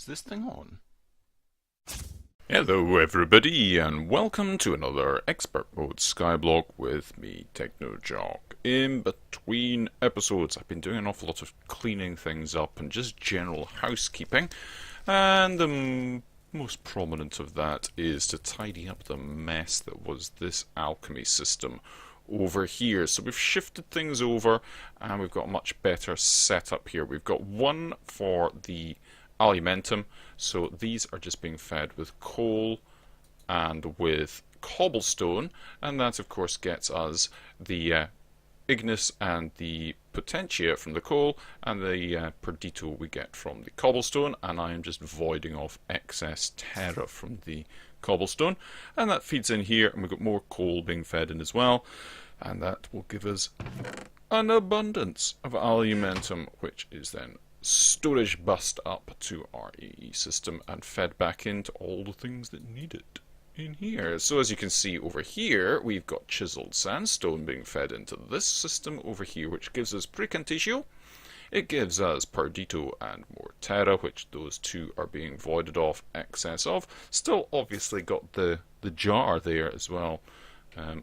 Is this thing on? Hello everybody and welcome to another Expert Mode Skyblock with me, TechnoJock. In between episodes I've been doing an awful lot of cleaning things up and just general housekeeping, and the most prominent of that is to tidy up the mess that was this alchemy system over here. So we've shifted things over and we've got a much better setup here. We've got one for the alumentum, so these are just being fed with coal and with cobblestone, and that of course gets us the ignis and the potentia from the coal, and the perdito we get from the cobblestone, and I am just voiding off excess terra from the cobblestone, and that feeds in here, and we've got more coal being fed in as well, and that will give us an abundance of alumentum, which is then storage bust up to our AE system and fed back into all the things that need it in here. So as you can see over here, we've got chiseled sandstone being fed into this system over here, which gives us precantatio. It gives us perdito and more terra, which those two are being voided off excess of. Still obviously got the jar there as well,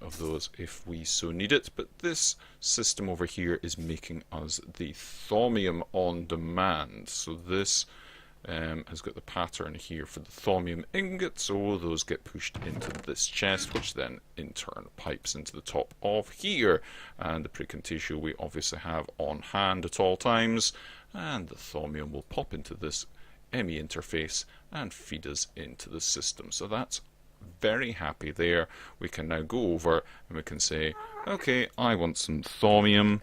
of those if we so need it, but this system over here is making us the thaumium on demand. So this has got the pattern here for the thaumium ingots, so those get pushed into this chest, which then in turn pipes into the top of here, and the precantatio we obviously have on hand at all times, and the thaumium will pop into this ME interface and feed us into the system. So that's very happy there. We can now go over and we can say, okay, I want some thaumium.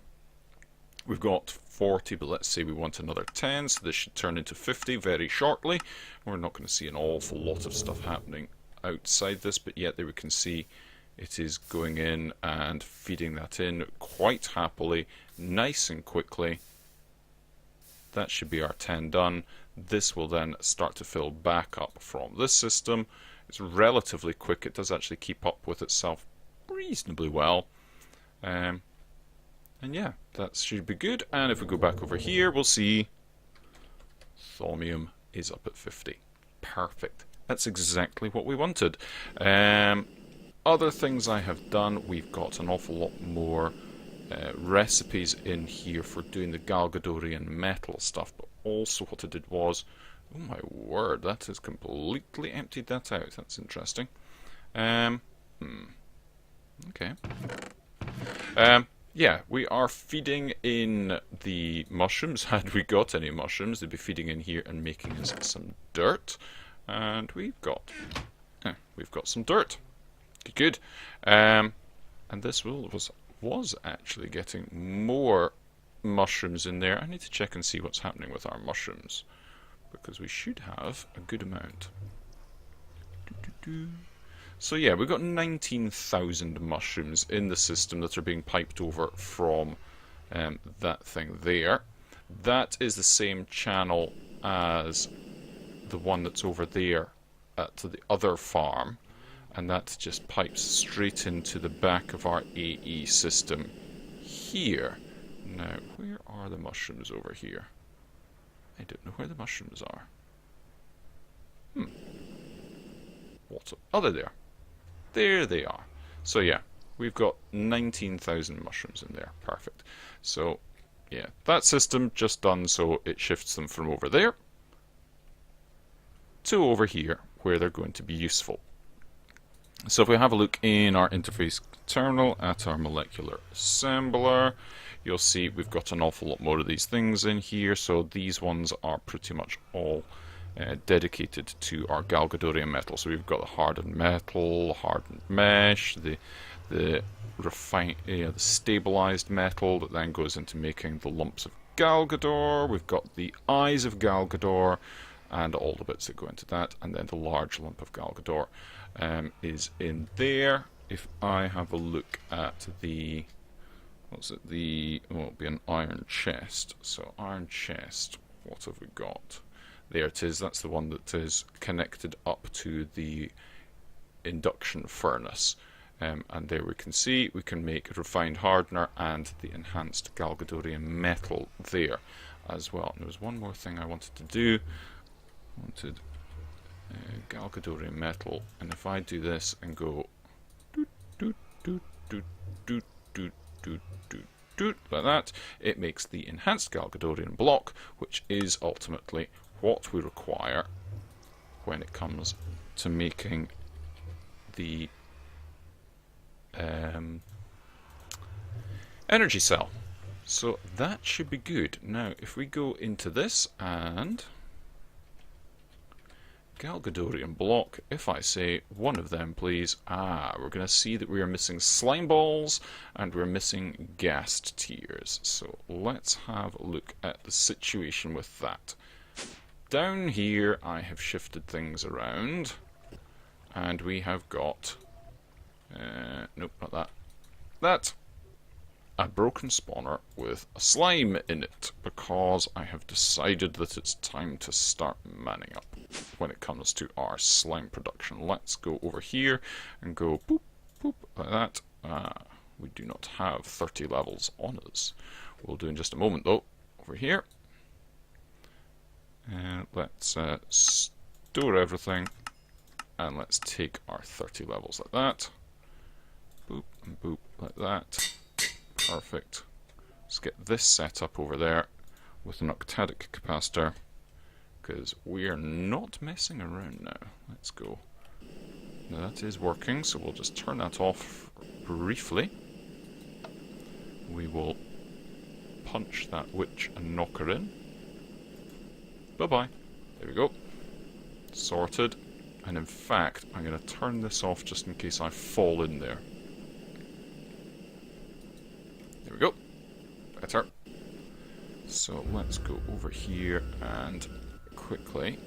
We've got 40, but let's say we want another 10, so this should turn into 50 very shortly. We're not going to see an awful lot of stuff happening outside this, but yet there we can see it is going in and feeding that in quite happily, nice and quickly. That should be our 10 done. This will then start to fill back up from this system. It's relatively quick. It does actually keep up with itself reasonably well. And yeah, that should be good. And if we go back over here, we'll see thaumium is up at 50. Perfect. That's exactly what we wanted. Other things I have done, we've got an awful lot more recipes in here for doing the Galgadorian metal stuff. But also what I did was, oh my word, that has completely emptied that out. That's interesting. Okay. Yeah, we are feeding in the mushrooms. Had we got any mushrooms, they'd be feeding in here and making us some dirt. And we've got some dirt. Good. And this was actually getting more mushrooms in there. I need to check and see what's happening with our mushrooms, because we should have a good amount. So yeah, we've got 19,000 mushrooms in the system that are being piped over from that thing there. That is the same channel as the one that's over there to the other farm, and that just pipes straight into the back of our AE system here. Now, where are the mushrooms over here? I don't know where the mushrooms are. What? Oh, they're there. There they are. So yeah, we've got 19,000 mushrooms in there. Perfect. So yeah, that system just done, so it shifts them from over there to over here, where they're going to be useful. So if we have a look in our interface terminal at our molecular assembler, you'll see we've got an awful lot more of these things in here. So these ones are pretty much all dedicated to our Galgadorian metal. So we've got the hardened metal, hardened mesh, the stabilized metal that then goes into making the lumps of Galgador. We've got the eyes of Galgador and all the bits that go into that, and then the large lump of Galgador is in there. If I have a look at the it'll be an iron chest. So iron chest, what have we got? There it is. That's the one that is connected up to the induction furnace. And there we can see we can make a refined hardener and the enhanced Galgadorian metal there as well. And there was one more thing I wanted to do. Wanted Galgadorian metal, and if I do this and go doot, doot, doot, doot, doot, doot, doot, doot, doot, like that, it makes the enhanced Galgadorian block, which is ultimately what we require when it comes to making the energy cell. So that should be good. Now, if we go into this and Galgadorian block, if I say one of them, please, we're going to see that we are missing slime balls and we're missing ghast tears. So let's have a look at the situation with that. Down here, I have shifted things around, and we have got, nope, not that, that. A broken spawner with a slime in it, because I have decided that it's time to start manning up when it comes to our slime production. Let's go over here and go boop, boop, like that. We do not have 30 levels on us. We'll do in just a moment though. Over here. And let's store everything, and let's take our 30 levels like that. Boop and boop like that. Perfect. Let's get this set up over there with an octadic capacitor, because we are not messing around now. Let's go. Now that is working, so we'll just turn that off briefly. We will punch that witch and knock her in. Bye-bye. There we go. Sorted. And in fact, I'm going to turn this off just in case I fall in there. There we go. Better. So let's go over here and quickly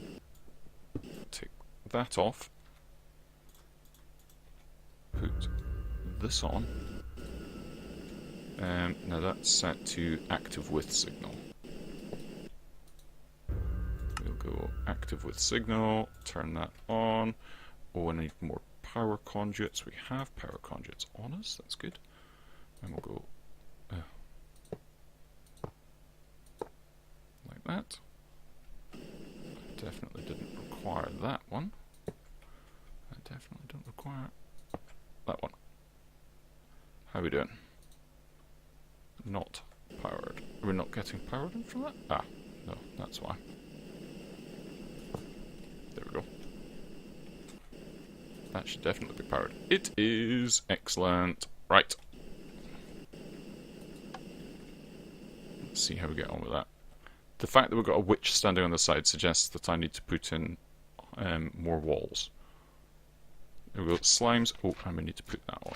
take that off. Put this on. Now that's set to active with signal. We'll go active with signal, turn that on. Oh, I need more power conduits. We have power conduits on us, that's good. And we'll go like that. I definitely didn't require that one. I definitely don't require that one. How are we doing? Not powered. We're not getting powered in from that? Ah, no, that's why. There we go. That should definitely be powered. It is. Excellent. Right. Let's see how we get on with that. The fact that we've got a witch standing on the side suggests that I need to put in more walls. There we go. Slimes. Oh, and we need to put that on.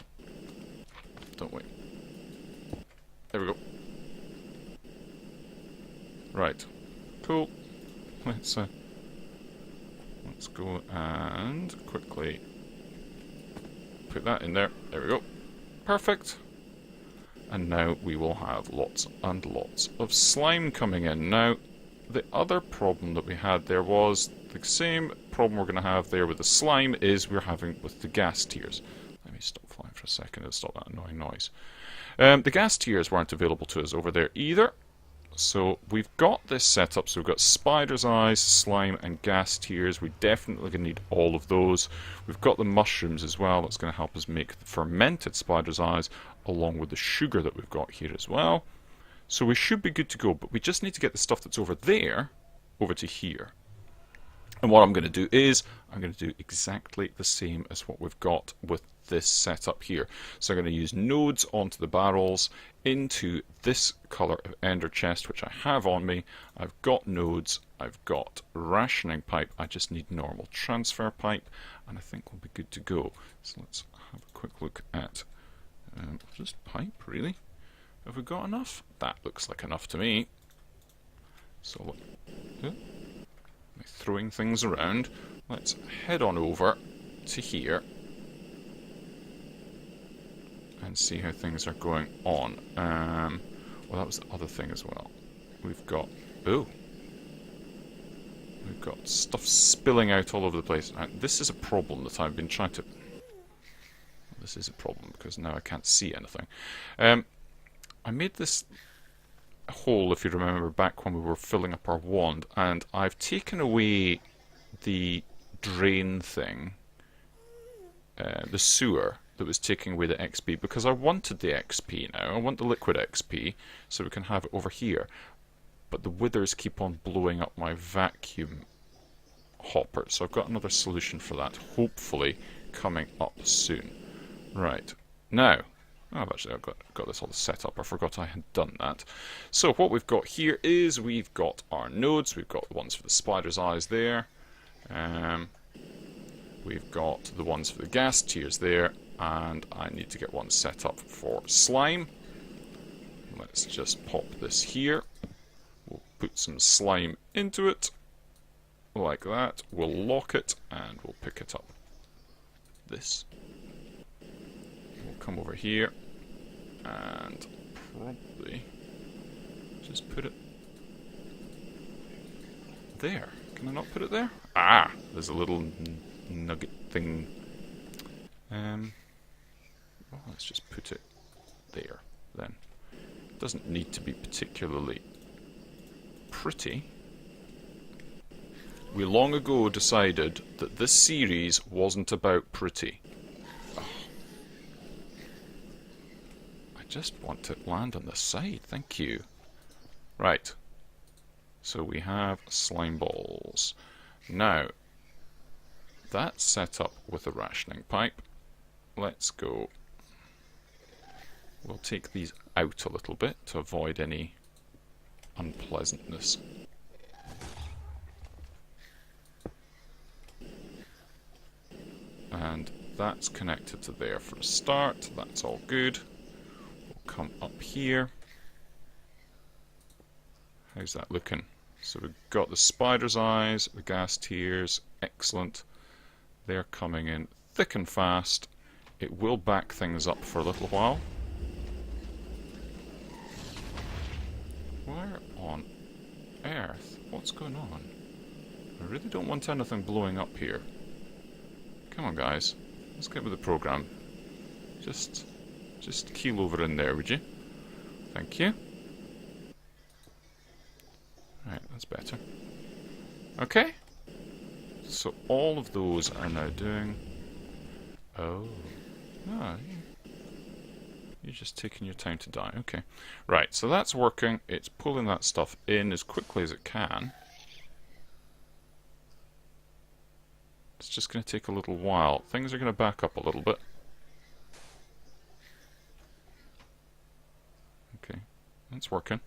Don't we? There we go. Right. Cool. Let's go and quickly put that in there. There we go. Perfect. And now we will have lots and lots of slime coming in. Now, the other problem that we had there was the same problem we're going to have there with the slime is we're having with the ghast tears. Let me stop flying for a second and stop that annoying noise. The ghast tears weren't available to us over there either. So we've got this set up, so we've got spider's eyes, slime and ghast tears. We definitely going to need all of those. We've got the mushrooms as well, that's going to help us make the fermented spider's eyes, along with the sugar that we've got here as well. So we should be good to go, but we just need to get the stuff that's over there, over to here. And what I'm going to do is, I'm going to do exactly the same as what we've got with this setup here. So I'm going to use nodes onto the barrels into this colour of ender chest, which I have on me. I've got nodes, I've got rationing pipe, I just need normal transfer pipe, and I think we'll be good to go. So let's have a quick look at just pipe, really. Have we got enough? That looks like enough to me. So throwing things around. Let's head on over to here and see how things are going on. Well, that was the other thing as well. We've got we've got stuff spilling out all over the place. Now, this is a problem that I've been trying to. This is a problem because now I can't see anything. I made this hole, if you remember, back when we were filling up our wand, and I've taken away the drain thing, the sewer that was taking away the XP, because I wanted the XP now. I want the liquid XP so we can have it over here. But the withers keep on blowing up my vacuum hopper, so I've got another solution for that, hopefully coming up soon. Right, now, I've actually got this all set up. I forgot I had done that. So what we've got here is we've got our nodes. We've got the ones for the spider's eyes there. We've got the ones for the gas tiers there, and I need to get one set up for slime. Let's just pop this here. We'll put some slime into it, like that. We'll lock it, and we'll pick it up. This. We'll come over here, and probably just put it there. Can I not put it there? Ah, there's a little nugget thing. Well, let's just put it there, then. It doesn't need to be particularly pretty. We long ago decided that this series wasn't about pretty. Oh. I just want to land on the side, thank you. Right. So we have slime balls. Now, that's set up with a rationing pipe. Let's go. We'll take these out a little bit to avoid any unpleasantness. And that's connected to there for a start. That's all good. We'll come up here. How's that looking? So we've got the spider's eyes, the gas tiers, excellent. They're coming in thick and fast. It will back things up for a little while. Where on earth? What's going on? I really don't want anything blowing up here. Come on, guys. Let's get with the program. Just keel over in there, would you? Thank you. Right, that's better. Okay. So all of those are now doing... Oh. Ah, you're just taking your time to die. Okay. Right, so that's working. It's pulling that stuff in as quickly as it can. It's just going to take a little while. Things are going to back up a little bit. Okay, that's working.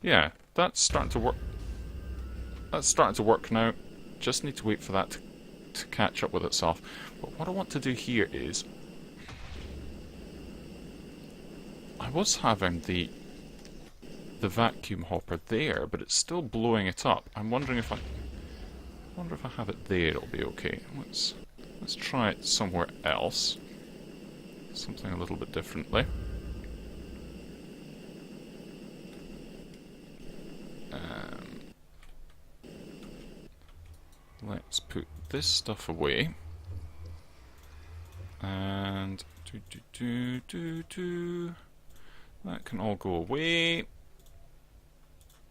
Yeah, that's starting to work. That's starting to work now. Just need to wait for that to catch up with itself. But what I want to do here is... I was having the vacuum hopper there, but it's still blowing it up. I'm wondering if I have it there, it'll be okay. Let's try it somewhere else. Something a little bit differently. Let's put this stuff away. And that can all go away.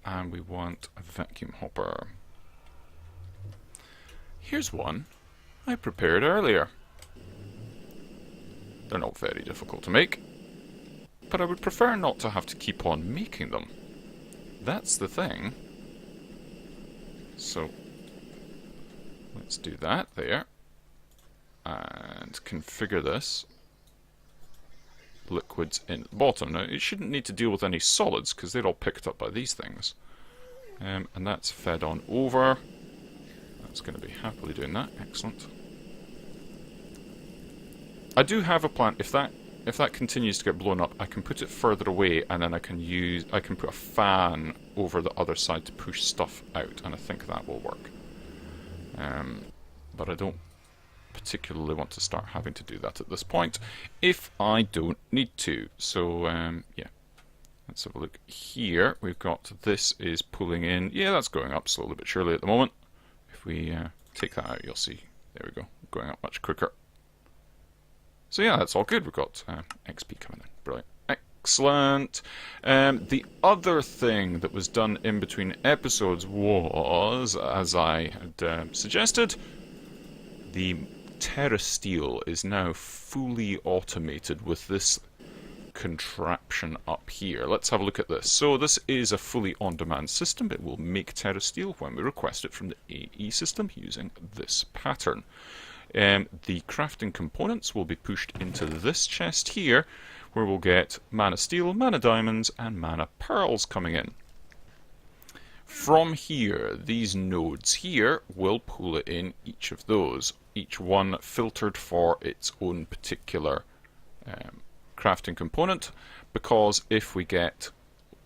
And we want a vacuum hopper. Here's one I prepared earlier. They're not very difficult to make, but I would prefer not to have to keep on making them. That's the thing. So, let's do that there. And configure this. Liquids in at the bottom. Now, it shouldn't need to deal with any solids, because they're all picked up by these things. And that's fed on over. It's going to be happily doing that. Excellent. I do have a plan. If that continues to get blown up, I can put it further away, and then I can put a fan over the other side to push stuff out, and I think that will work. But I don't particularly want to start having to do that at this point, if I don't need to. So yeah, let's have a look here. We've got this is pulling in. Yeah, that's going up slowly but surely at the moment. If we take that out, you'll see. There we go, going up much quicker. So yeah, that's all good. We've got XP coming in. Brilliant. Right. Excellent. The other thing that was done in between episodes was, as I had suggested, the Terrasteel is now fully automated with this contraption up here. Let's have a look at this. So this is a fully on-demand system. It will make Terrasteel when we request it from the AE system using this pattern. The crafting components will be pushed into this chest here, where we'll get mana steel, mana diamonds, and mana pearls coming in. From here, these nodes here will pull it in each of those, each one filtered for its own particular crafting component, because if we get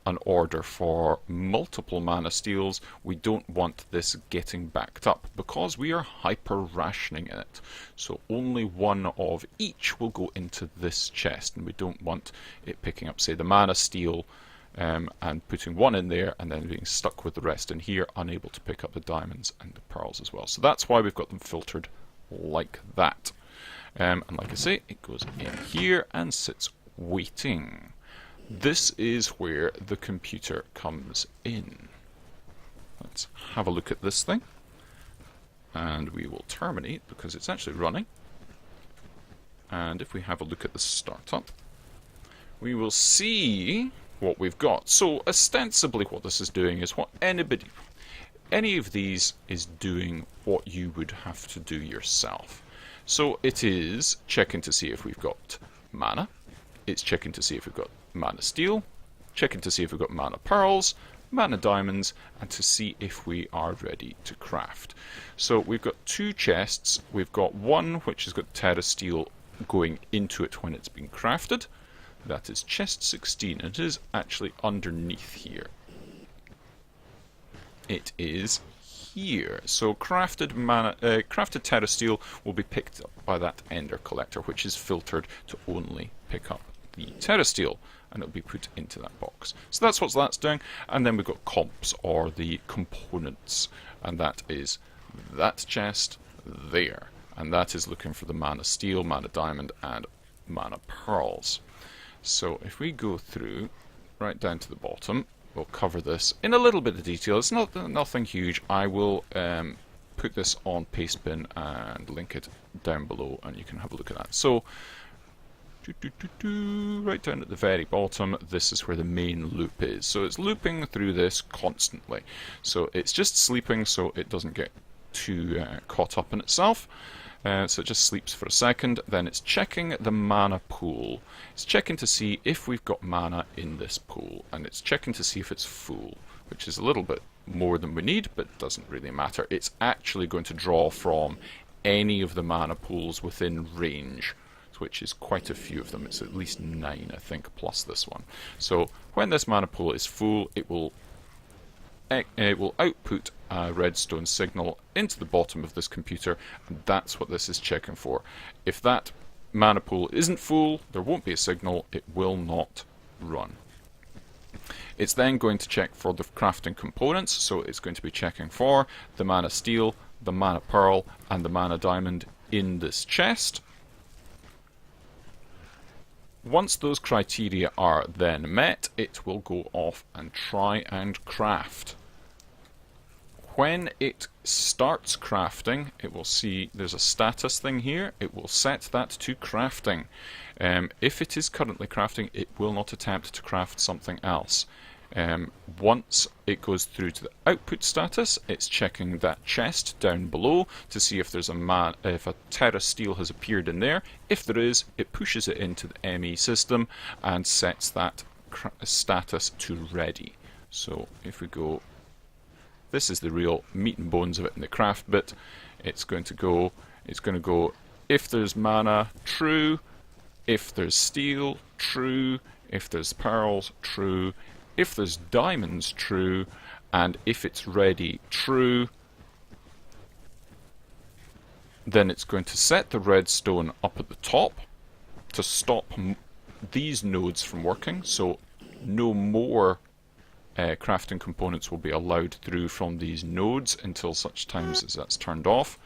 an order for multiple mana steels, we don't want this getting backed up because we are hyper rationing it. So only one of each will go into this chest, and we don't want it picking up, say, the mana steel and putting one in there and then being stuck with the rest in here, unable to pick up the diamonds and the pearls as well. So that's why we've got them filtered like that. And like I say, it goes in here and sits waiting. This is where the computer comes in. Let's have a look at this thing. And we will terminate because it's actually running. And if we have a look at the startup, we will see what we've got. So ostensibly what this is doing is what any of these is doing what you would have to do yourself. So it is checking to see if we've got mana. It's checking to see if we've got mana steel, checking to see if we've got mana pearls, mana diamonds, and to see if we are ready to craft. So we've got two chests. We've got one which has got Terrasteel going into it when it's been crafted. That is chest 16. It is actually underneath here. It is here. So crafted Terrasteel will be picked up by that Ender Collector, which is filtered to only pick up the Terrasteel, and it'll be put into that box. So that's what that's doing. And then we've got comps, or the components, and that is that chest there, and that is looking for the mana steel, mana diamond, and mana pearls. So if we go through right down to the bottom, we'll cover this in a little bit of detail. It's nothing huge. I will put this on Pastebin and link it down below, and you can have a look at that. So right down at the very bottom, this is where the main loop is. So it's looping through this constantly. So it's just sleeping so it doesn't get too caught up in itself. So it just sleeps for a second, then it's checking the mana pool. It's checking to see if we've got mana in this pool, and it's checking to see if it's full, which is a little bit more than we need, but doesn't really matter. It's actually going to draw from any of the mana pools within range, which is quite a few of them. It's at least 9, I think, plus this one. So when this mana pool is full, it will output a redstone signal into the bottom of this computer, and that's what this is checking for. If that mana pool isn't full, there won't be a signal, it will not run. It's then going to check for the crafting components, so it's going to be checking for the mana steel, the mana pearl, and the mana diamond in this chest. Once those criteria are then met, it will go off and try and craft. When it starts crafting, it will see there's a status thing here. It will set that to crafting. If it is currently crafting, it will not attempt to craft something else. Once it goes through to the output status, it's checking that chest down below to see if there's if a Terrasteel has appeared in there. If there is, it pushes it into the ME system and sets that status to ready. So if we go, this is the real meat and bones of it in the craft bit. It's going to go if there's mana, true. If there's steel, true. If there's pearls, true. If there's diamonds, true. And if it's ready, true. Then it's going to set the redstone up at the top to stop these nodes from working. So no more crafting components will be allowed through from these nodes until such times as that's turned off.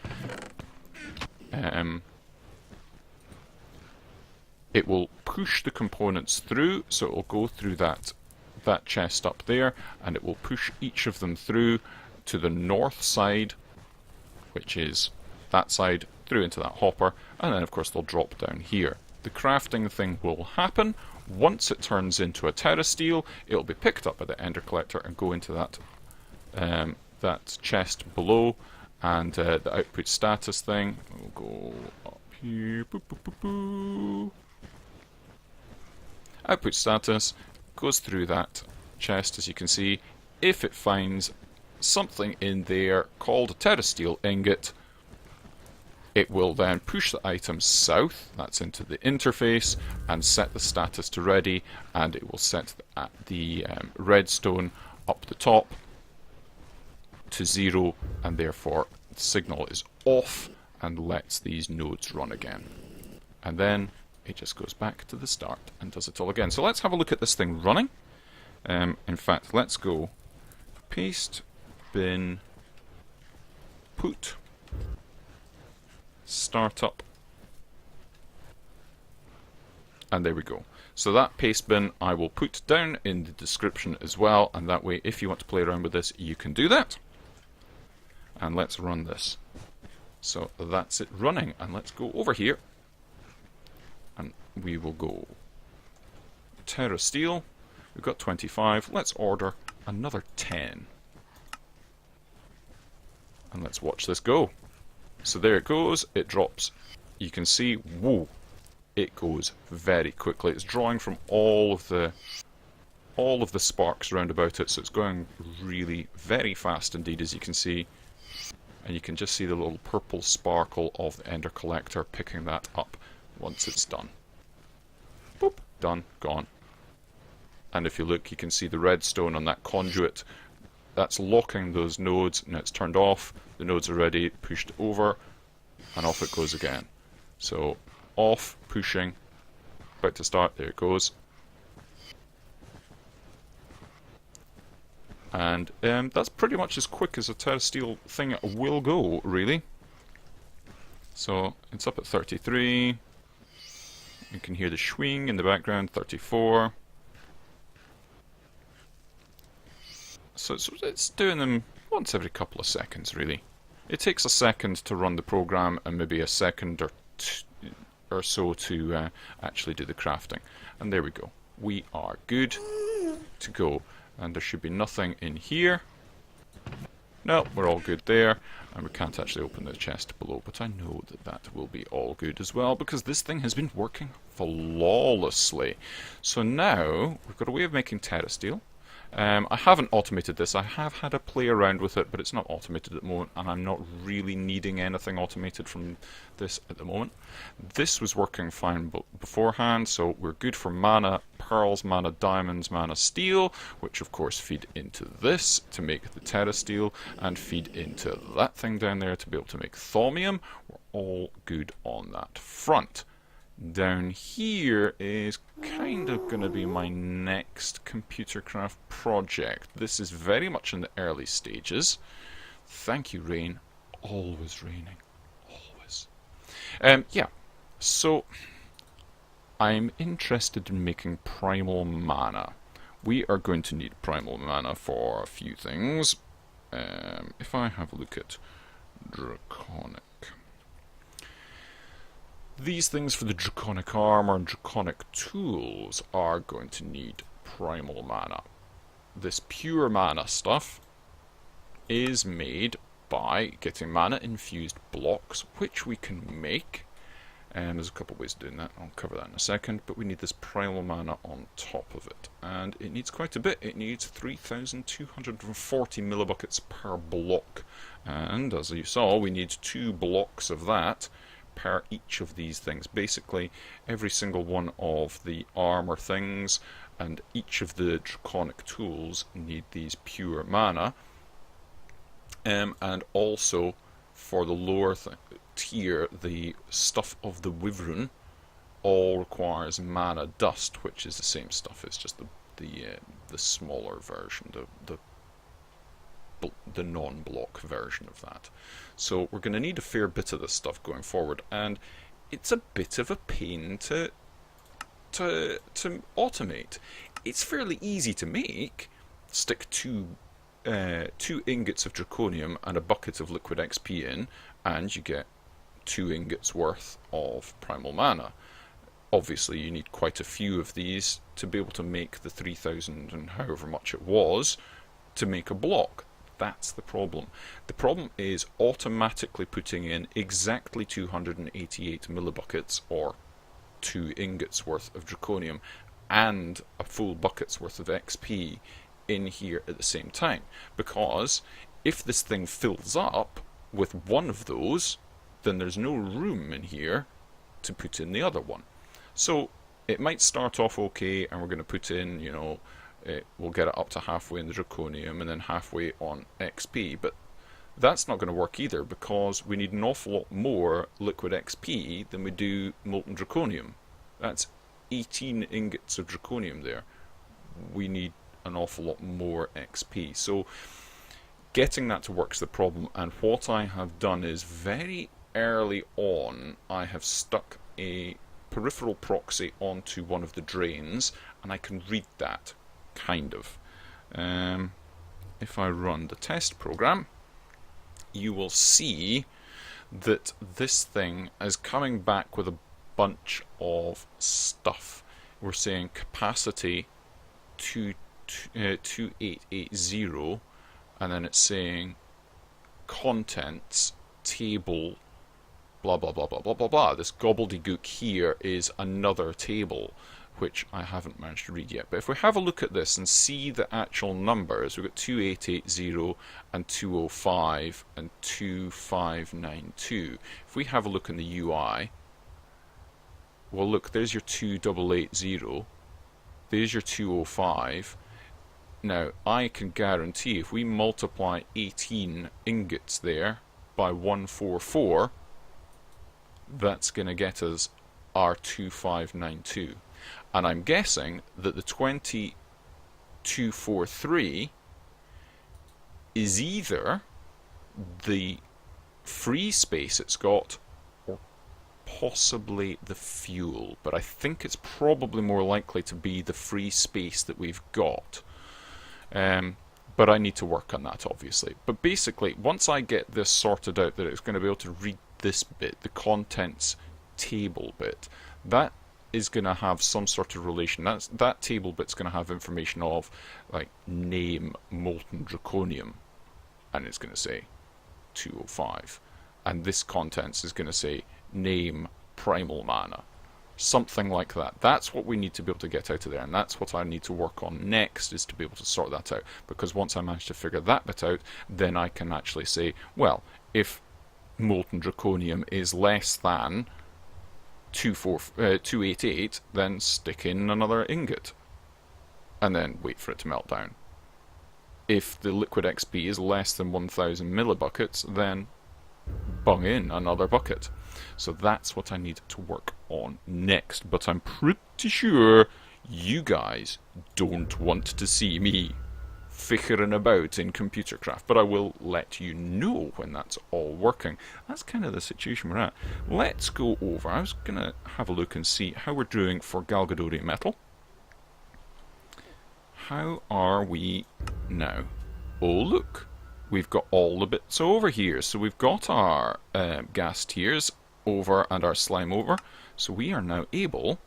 It will push the components through, so it will go through that chest up there, and it will push each of them through to the north side, which is that side, through into that hopper, and then of course they'll drop down here. The crafting thing will happen. Once it turns into a Terrasteel, it'll be picked up by the Ender Collector and go into that chest below, and the output status thing will go up here. Boop, boop, boop, boop. Output status goes through that chest, as you can see. If it finds something in there called a Terrasteel ingot, it will then push the item south, that's into the interface, and set the status to ready, and it will set the redstone up the top to 0, and therefore the signal is off and lets these nodes run again. And then it just goes back to the start and does it all again. So let's have a look at this thing running. In fact, let's go Pastebin put startup, and there we go. So that Pastebin I will put down in the description as well, and that way if you want to play around with this you can do that. And let's run this. So that's it running, and let's go over here and we will go Terrasteel. We've got 25, let's order another 10 and let's watch this go. So there it goes, it drops. You can see, whoa, it goes very quickly. It's drawing from all of the sparks around about it, so it's going really very fast indeed, as you can see. And you can just see the little purple sparkle of the Ender Collector picking that up once it's done. Boop, done, gone. And if you look, you can see the redstone on that conduit. That's locking those nodes. Now it's turned off. The nodes are ready, pushed over, and off it goes again. So off, pushing, about to start. There it goes. And that's pretty much as quick as a Terrasteel thing will go, really. So it's up at 33. You can hear the swing in the background, 34. So it's doing them once every couple of seconds, really. It takes a second to run the program and maybe a second or so to actually do the crafting. And there we go. We are good to go. And there should be nothing in here. No, we're all good there. And we can't actually open the chest below, but I know that that will be all good as well, because this thing has been working flawlessly. So now we've got a way of making Terrasteel. I haven't automated this. I have had a play around with it, but it's not automated at the moment, and I'm not really needing anything automated from this at the moment. This was working fine beforehand, so we're good for mana pearls, mana diamonds, mana steel, which of course feed into this to make the Terrasteel, and feed into that thing down there to be able to make thaumium. We're all good on that front. Down here is kind of going to be my next computercraft project. This is very much in the early stages. Thank you, rain. Always raining. Always. Yeah, so I'm interested in making primal mana. We are going to need primal mana for a few things. If I have a look at Draconic. These things for the Draconic Armor and Draconic Tools are going to need primal mana. This pure mana stuff is made by getting mana infused blocks, which we can make. And there's a couple of ways of doing that. I'll cover that in a second. But we need this primal mana on top of it. And it needs quite a bit. It needs 3,240 millibuckets per block. And as you saw, we need 2 blocks of that per each of these things. Basically, every single one of the armor things and each of the Draconic tools need these pure mana. And also, for the lower tier, the stuff of the Wyvern all requires mana dust, which is the same stuff. It's just the smaller version, the non-block version of that. So we're going to need a fair bit of this stuff going forward, and it's a bit of a pain to to automate. It's fairly easy to make. Stick two ingots of draconium and a bucket of liquid XP in, and you get 2 ingots worth of primal mana. Obviously, you need quite a few of these to be able to make the 3,000 and however much it was to make a block. That's the problem. The problem is automatically putting in exactly 288 millibuckets, or 2 ingots worth of draconium, and a full bucket's worth of XP in here at the same time. Because if this thing fills up with one of those, then there's no room in here to put in the other one. So it might start off okay, and we're going to put in, you know, we'll get it up to halfway in the draconium and then halfway on XP, but that's not going to work either, because we need an awful lot more liquid XP than we do molten draconium. That's 18 ingots of draconium there. We need an awful lot more XP. So getting that to work is the problem, and what I have done is very early on I have stuck a peripheral proxy onto one of the drains, and I can read that, kind of. If I run the test program, you will see that this thing is coming back with a bunch of stuff. We're saying capacity 2880, and then it's saying contents table blah blah blah blah blah blah blah. This gobbledygook here is another table which I haven't managed to read yet. But if we have a look at this and see the actual numbers, we've got 2880 and 205 and 2592. If we have a look in the UI, well, look, there's your 2880, there's your 205. Now, I can guarantee if we multiply 18 ingots there by 144, that's going to get us our 2592. And I'm guessing that the 2243 is either the free space it's got or possibly the fuel. But I think it's probably more likely to be the free space that we've got. But I need to work on that, obviously. But basically, once I get this sorted out, that it's going to be able to read this bit, the contents table bit, that is going to have some sort of relation. That table bit's going to have information of, like, name molten draconium, and it's going to say 205. And this contents is going to say name primal mana. Something like that. That's what we need to be able to get out of there, and that's what I need to work on next, is to be able to sort that out. Because once I manage to figure that bit out, then I can actually say, well, if molten draconium is less than 288, then stick in another ingot, and then wait for it to melt down. If the liquid XP is less than 1000 millibuckets, then bung in another bucket. So that's what I need to work on next, but I'm pretty sure you guys don't want to see me fickering about in Computercraft, but I will let you know when that's all working. That's kind of the situation we're at. Let's go over. I was going to have a look and see how we're doing for Galgadorian metal. How are we now? Oh, look. We've got all the bits over here. So we've got our gas tiers over and our slime over. So we are now able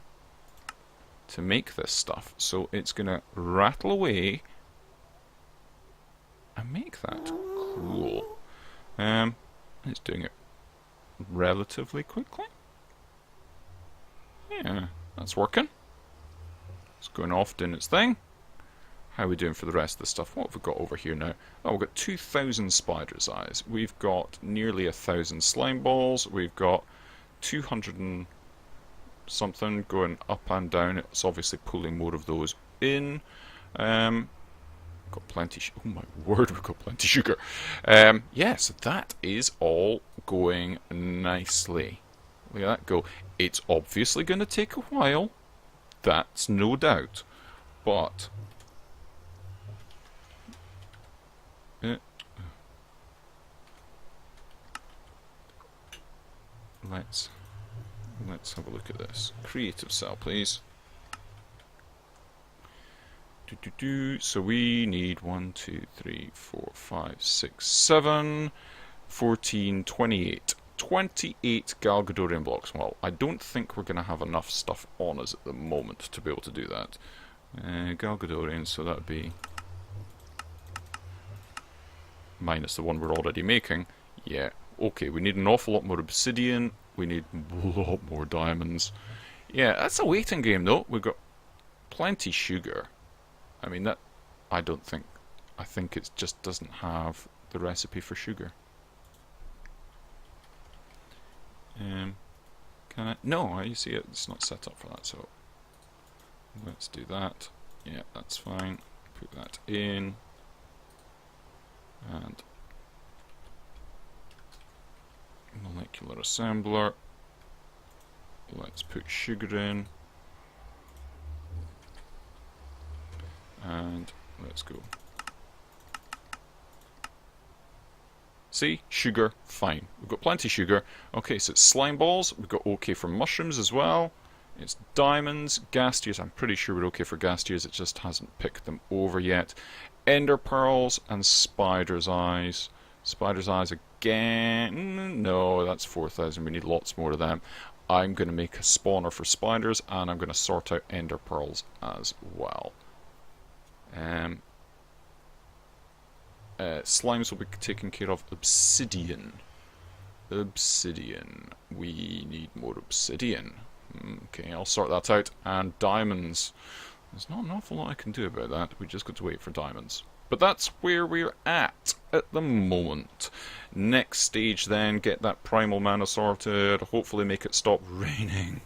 to make this stuff. So it's going to rattle away and make that. Cool. It's doing it relatively quickly. Yeah, that's working. It's going off doing its thing. How are we doing for the rest of the stuff? What have we got over here now? Oh, we've got 2,000 spider's eyes. We've got nearly 1,000 slime balls. We've got 200 and something going up and down. It's obviously pulling more of those in. Got plenty. Oh my word, we've got plenty of sugar. Yes, that is all going nicely. Look at that go. It's obviously going to take a while. That's no doubt. But let's have a look at this. Creative cell, please. So we need 1, 2, 3, 4, 5, 6, 7, 14, 28. 28 Galgadorian blocks. Well, I don't think we're going to have enough stuff on us at the moment to be able to do that. Galgadorian, so that would be minus the one we're already making. Yeah, okay, we need an awful lot more obsidian. We need a lot more diamonds. Yeah, that's a waiting game though. We've got plenty sugar. I mean, that, I think it just doesn't have the recipe for sugar. Can I? No, you see it's not set up for that, so let's do that. Yeah, that's fine. Put that in. And molecular assembler. Let's put sugar in. And let's go. See? Sugar, fine. We've got plenty of sugar. Okay, so it's slime balls. We've got okay for mushrooms as well. It's diamonds, gas tiers. I'm pretty sure we're okay for gas tiers. It just hasn't picked them over yet. Ender pearls and spider's eyes. Spider's eyes again. No, that's 4,000. We need lots more of them. I'm going to make a spawner for spiders, and I'm going to sort out ender pearls as well. Slimes will be taken care of. Obsidian. Obsidian. We need more obsidian. Okay, I'll sort that out. And diamonds. There's not an awful lot I can do about that. We just got to wait for diamonds. But that's where we're at the moment. Next stage then, get that primal mana sorted. Hopefully make it stop raining.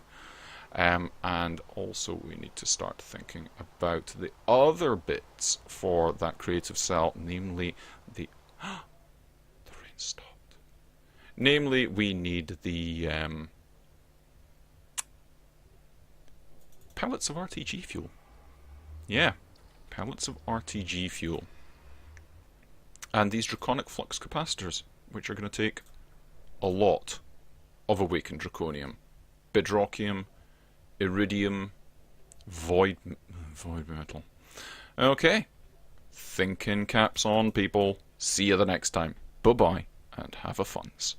And also we need to start thinking about the other bits for that creative cell, namely the... the rain stopped. Namely, we need the pellets of RTG fuel. Yeah, pellets of RTG fuel. And these draconic flux capacitors, which are going to take a lot of awakened draconium. Bedrockium, iridium, void metal. Okay, thinking caps on, people. See you the next time. Bye-bye, and have a funs.